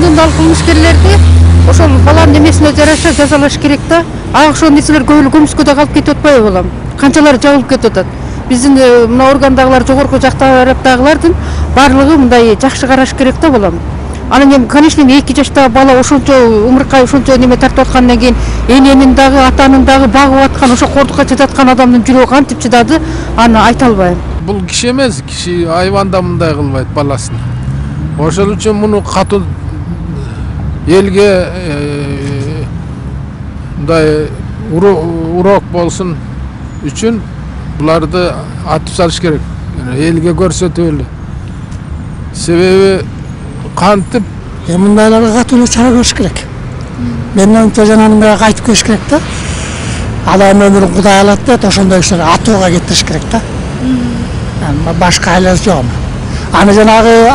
алдында ал кылмышкерлерди ошол баланын эмесине жараша жазалаш керек да. Ага ошол нерселер көмүскөдө калып кетип атпайбы балам? Канчалары жабылып кетип атат. Биздин мына органдагылар, жогорку жактагылардын барлыгы мындай жакшы караш керек да балам. Анан эми конечно 2 жаштагы бала ошончо умуркай ошончо неме тартып аткандан кийин эненин дагы, атанын дагы багып аткан, ошо кордукка жататкан адамдын жүрөгү кантип чыдады, аны айта албайм. Бул киши эмес, киши айванда мындай кылбайт баласын. Ошол үчүн муну катуу элге мындай урок болсун үчүн буларды атып салыш керек. Элге көрсөтүп эле. Себеби кантип мындайларга катуу чара көрүш керек. Менин оюмча жанагынга айтып келиш керек да. Адам өмүрүн Кудай алат дейт, ошондой кишилер атууга кетириш керек да. Башка айласы жок. Аны жанагы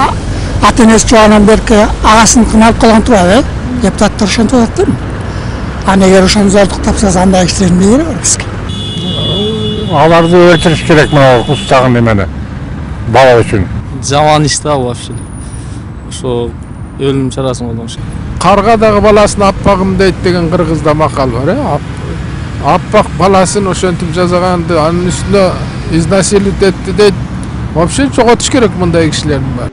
ата-энеси жуанан берки агасын кыналып калган турабы, депутаттар ошентип атат да. Аны эгер ошону зордук тапсаңыз андай кишилердин эмне кереги бар бизге? Аларды өлтүрүш керек мына кустагы немени бала үчүн. Жаман иш да вообще. Ошо өлүм чарасын колдонуш. Каргадагы баласын аппагым дейт деген кыргызда макал бар, аппак баласын ошентип жазаганды, анын үстүнө изнасиловать этти дейт. Вообще жоготуш керек мындай кишилердин баарын.